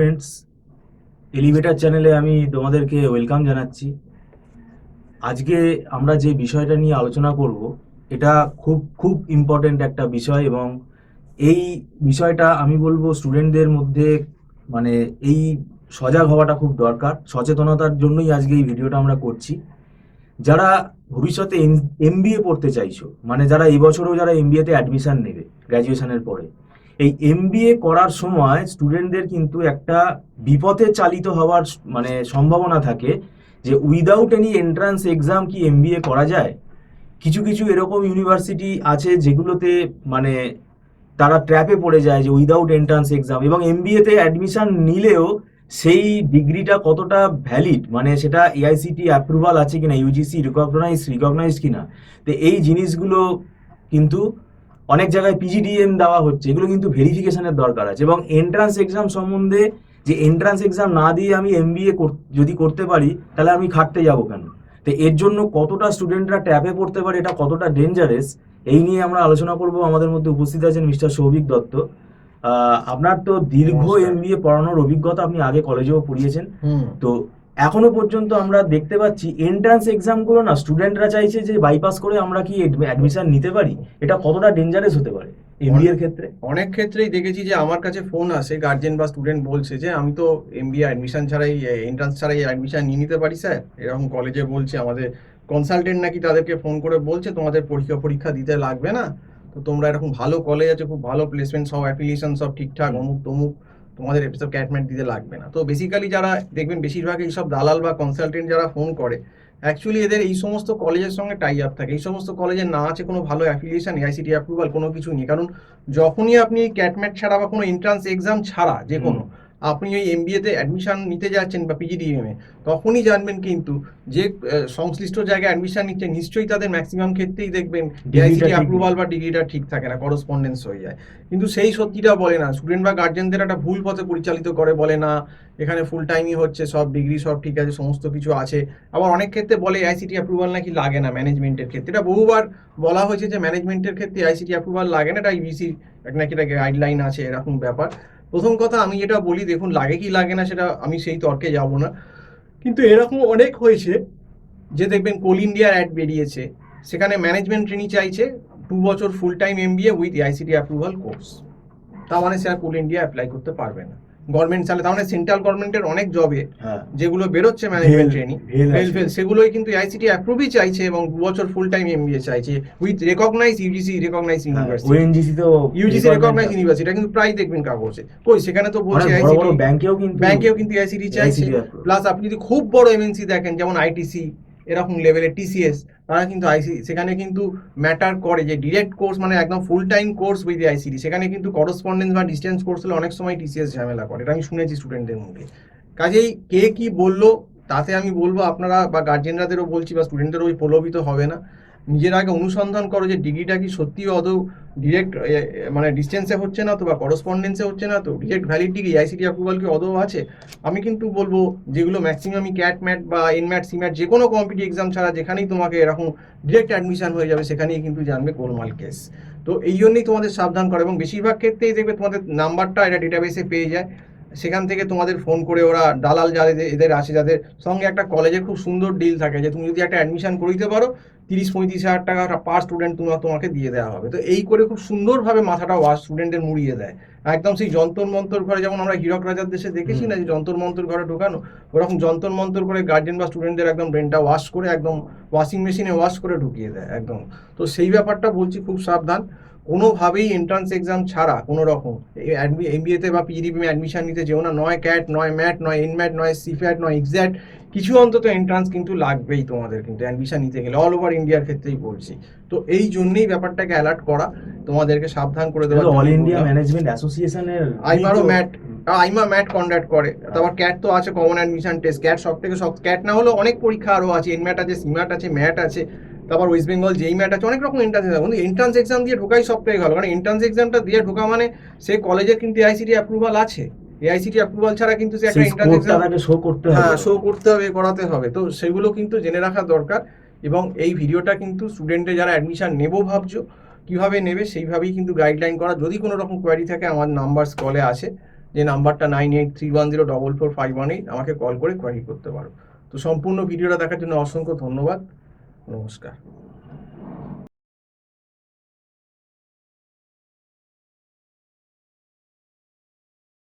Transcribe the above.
Friends, elevator চ্যানেলে আমি তোমাদেরকে ওয়েলকাম জানাচ্ছি। আজকে আমরা যে বিষয়টা নিয়ে আলোচনা করব, এটা খুব খুব ইম্পর্ট্যান্ট একটা বিষয়, এবং এই বিষয়টা আমি বলবো স্টুডেন্টদের মধ্যে মানে এই সজাগ হওয়াটা খুব দরকার। সচেতনতার জন্যই আজকে এই ভিডিওটা আমরা করছি। যারা ভবিষ্যতে এমবিএ পড়তে চাইছো, মানে যারা এই বছরও যারা এমবিএতে অ্যাডমিশন নেবে গ্র্যাজুয়েশনের পরে, এই এমবিএ করার সময় স্টুডেন্টদের কিন্তু একটা বিপথে চালিত হওয়ার মানে সম্ভাবনা থাকে, যে উইদাউট এনি এন্ট্রান্স এক্সাম কি এমবিএ করা যায়। কিছু কিছু এরকম ইউনিভার্সিটি আছে যেগুলোতে মানে তারা ট্র্যাপে পড়ে যায় যে উইদাউট এন্ট্রান্স এক্সাম, এবং এমবিএতে অ্যাডমিশন নিলেও সেই ডিগ্রিটা কতটা ভ্যালিড, মানে সেটা এআইসিটি অ্যাপ্রুভাল আছে কিনা, ইউজিসি রিকগনাইজ কিনা। তো এই জিনিসগুলো কিন্তু অনেক জায়গায় পিজিডিএম দেওয়া হচ্ছে, এগুলো কিন্তু ভেরিফিকেশনের দরকার আছে। এবং এন্ট্রান্স এক্সাম সম্বন্ধে, যে এন্ট্রান্স এক্সাম না দিয়ে আমি এমবিএ যদি করতে পারি, তাহলে আমি খাটতে যাব কেন। তো এর জন্য কতটা স্টুডেন্টরা ট্র্যাপে পড়তে পারে, এটা কতটা ডেঞ্জারাস, এই নিয়ে আমরা আলোচনা করব। আমাদের মধ্যে উপস্থিত আছেন মিস্টার সৌভিক দত্ত। আপনার তো দীর্ঘ নমস্কার। এমবিএ পড়ানোর অভিজ্ঞতা, আপনি আগে কলেজেও পড়িয়েছেন। হুম তো এখনো পর্যন্ত আমরা দেখতে পাচ্ছি এন্ট্রান্স এক্সামগুলো না, স্টুডেন্টরা চাইছে যে বাইপাস করে আমরা কি অ্যাডমিশন নিতে পারি। এটা কতটা ডেঞ্জারাস হতে পারে এমবিএ এর ক্ষেত্রে? অনেক ক্ষেত্রেই দেখেছি যে আমার কাছে ফোন আসে, গার্জেন বা স্টুডেন্ট বলছে যে আমি তো এমবিএ অ্যাডমিশন ছাড়াই, এন্ট্রান্স ছাড়াই অ্যাডমিশন নিয়ে নিতে পারি স্যার। এরকম কলেজে বলছে, আমাদের কনসালটেন্ট নাকি তাদেরকে ফোন করে বলছে তোমাদের পরীক্ষা দিতে লাগবে না, তো তোমরা এরকম ভালো কলেজ আছে, খুব ভালো প্লেসমেন্ট, সব অ্যাফিলিয়েশন সব ঠিকঠাক, অমুক তমুক, তোমাদের এসব ক্যাটম্যাট দিতে লাগবে না। তো বেসিক্যালি যারা দেখবেন বেশিরভাগ এইসব দালাল বা কনসালটেন্ট যারা ফোন করে, অ্যাকচুয়ালি এদের এই সমস্ত কলেজের সঙ্গে টাই আপ থাকে। এই সমস্ত কলেজের না আছে কোনো ভালো অ্যাফিলিয়েশন, এআইসিটি অ্যাপ্রুভাল, কোনো কিছু নেই। কারণ যখনই আপনি ক্যাটম্যাট ছাড়া বা কোনো এন্ট্রান্স এক্সাম ছাড়া যে কোনো আপনি ওই এমবিএতে অ্যাডমিশন নিতে যাচ্ছেন বা পিজিডিএমে, তখনই জানবেন কিন্তু যে সংশ্লিষ্ট জায়গায় অ্যাডমিশন নিচ্ছে, নিশ্চয়ই তাদের ম্যাক্সিমাম ক্ষেত্রেই দেখবেন এআইসিটি অ্যাপ্রুভাল বা ডিগ্রিটা ঠিক থাকে না, করসপন্ডেন্স হয়ে যায়। কিন্তু সেই সত্যিটা বলে না, স্টুডেন্ট বা গার্জেনদের একটা ভুল পথে পরিচালিত করে, বলে না এখানে ফুল টাইমই হচ্ছে, সব ডিগ্রি সব ঠিক আছে, সমস্ত কিছু আছে। আবার অনেক ক্ষেত্রে বলে আইসিটি অ্যাপ্রুভাল নাকি লাগে না ম্যানেজমেন্টের ক্ষেত্রে। এটা বহুবার বলা হয়েছে যে ম্যানেজমেন্টের ক্ষেত্রে আইসিটি অ্যাপ্রুভাল লাগে না, এটা ইউজিসি নাকি একটা গাইডলাইন আছে, এরকম ব্যাপার। প্রথম কথা আমি যেটা বলি, দেখুন লাগে কি লাগে না সেটা আমি সেই তর্কে যাব না, কিন্তু এরকম অনেক হয়েছে যে দেখবেন কোল ইন্ডিয়ার অ্যাড বেরিয়েছে, সেখানে ম্যানেজমেন্ট ট্রেনি চাইছে 2 বছর full time MBA with ICT approval course. তার মানে স্যার কোল ইন্ডিয়া অ্যাপ্লাই করতে পারবে না গভর্নমেন্ট চালে। তার মানে সেন্ট্রাল গভর্নমেন্টের অনেক জবে যেগুলো বেরোচ্ছে ম্যানেজমেন্ট ট্রেনিং ফেল, সেগুলোই কিন্তু আইসিটি অ্যাপ্রুভই চাইছে এবং 2 বছর ফুল টাইম এমবিএ চাইছে with recognise UGC recognise university. ONGC তো ইউজিসি রেকগনাইজ ইউনিভার্সিটি, এটা কিন্তু প্রায় দেখবেন কাগজে। কই সেখানে তো বলছে আইসিটি, ব্যাংকেও কিন্তু আইসিটি চাইছে। প্লাস আপনি যদি খুব বড় এমএনসি দেখেন, যেমন আইটিসি এরকম লেভেলের, টিসিএস, তারা কিন্তু আইসি, সেখানে কিন্তু ম্যাটার করে যে ডিরেক্ট কোর্স মানে একদম full time course with ICT. সেখানে কিন্তু করসপন্ডেন্স বা ডিস্টেন্স কোর্স হলে অনেক সময় টিসিএস ঝামেলা করে, এটা আমি শুনেছি স্টুডেন্টদের মুখে। কাজেই কে কি বললো তাতে আমি বলবো আপনারা বা গার্জেনরাদেরও বলছি বা স্টুডেন্টদেরও ওই প্রলোভিত হবে না। নিজের আগে অনুসন্ধান করো যে ডিগ্রিটা কি সত্যি আদৌ ডিরেক্ট মানে ডিস্টেন্সে হচ্ছে না তো, বা করসপন্ডেন্সে হচ্ছে না তো, direct valid degree ICT approval কি আদৌ আছে। আমি কিন্তু বলবো যেগুলো ম্যাক্সিমামই ক্যাট ম্যাট বা এনম্যাট সিম্যাট যে কোনো কম্পিটিভ এক্সাম ছাড়া যেখানেই তোমাকে এরকম ডিরেক্ট অ্যাডমিশন হয়ে যাবে, সেখানেই কিন্তু জানবে গোলমাল কেস। তো এই জন্যই তোমাদের সাবধান করে, এবং বেশিরভাগ ক্ষেত্রেই দেখবে তোমাদের নাম্বারটা এটা ডেটাবেসে পেয়ে যায়, সেখান থেকে তোমাদের ফোন করে ওরা দালাল যাদের এদের আসে, যাদের সঙ্গে একটা কলেজের খুব সুন্দর ডিল থাকে যে তুমি যদি একটা অ্যাডমিশন করে দিতে পারো 30-35 হাজার টাকা পার স্টুডেন্ট তোমাকে দিয়ে দেওয়া হবে। তো এই করে খুব সুন্দরভাবে মাথাটা ওয়াশ স্টুডেন্টের মুড়িয়ে দেয়, একদম সেই যন্তর মন্তর ঘরে, যেমন আমরা হীরক রাজার দেশে দেখেছি না যে যন্তর মন্তর ঘরে ঢোকানো, ওরকম যন্তর মন্তর করে গার্জেন বা স্টুডেন্টদের একদম ব্রেনটা ওয়াশ করে একদম ওয়াশিং মেশিনে ওয়াশ করে ঢুকিয়ে দেয় একদম। তো সেই ব্যাপারটা বলছি, খুব সাবধান। কোনোভাবেই এন্ট্রান্স এক্সাম ছাড়া কোনো রকম এমবিএতে বা পিজিডিএমে অ্যাডমিশন নিতে যেও না। নয় ক্যাট, নয় ম্যাট, নয় এনম্যাট, নয় সিফ্যাট, নয় এক্স্যাক্ট, কিছু অন্তত এন্ট্রান্স কিন্তু লাগবেই তোমাদের কিন্তু অ্যাডমিশন নিতে গেলে, অল ওভার ইন্ডিয়ার ক্ষেত্রেই বলছি। তো এই জন্যই ব্যাপারটাকে অ্যালার্ট করা, তোমাদেরকে সাবধান করে দেওয়া। অল ইন্ডিয়া ম্যানেজমেন্ট অ্যাসোসিয়েশনের আইমারও ম্যাট, আইমা ম্যাট কন্ডাক্ট করে। তারপর ক্যাট তো আছে, কমন অ্যাডমিশন টেস্ট। ক্যাট সব থেকে সব, ক্যাট না হলেও অনেক পরীক্ষা আরও আছে, এনম্যাট আছে, সিম্যাট আছে, ম্যাট আছে, তারপর ওয়েস্ট বেঙ্গল যেই ম্যাট আছে, অনেক রকম এন্ট্রান্স এক্সাম। কিন্তু এন্ট্রান্স এক্সাম দিয়ে ঢোকাই সব থেকে ভালো, কারণ এন্ট্রান্স এক্সামটা দিয়ে ঢোকা মানে সে কলেজের কিন্তু এআইসিটি অ্যাপ্রুভাল আছে। এআইসিটি অ্যাপ্রুভাল ছাড়া কিন্তু সে একটা এন্ট্রান্স এক্সাম শো করতে হবে, হ্যাঁ শো করতে হবে, করাতে হবে। তো সেগুলো কিন্তু জেনে রাখা দরকার। এবং এই ভিডিওটা কিন্তু স্টুডেন্টে যারা অ্যাডমিশন নেবো ভাবছো, কিভাবে নেবে সেইভাবেই কিন্তু গাইডলাইন করা। যদি কোনো রকম কোয়ারি থাকে আমার নাম্বার কলে আছে, যে নাম্বারটা 9831044518, আমাকে কল করে কোয়ারি করতে পারো। তো সম্পূর্ণ ভিডিওটা দেখার জন্য অসংখ্য ধন্যবাদ। নমস্কার।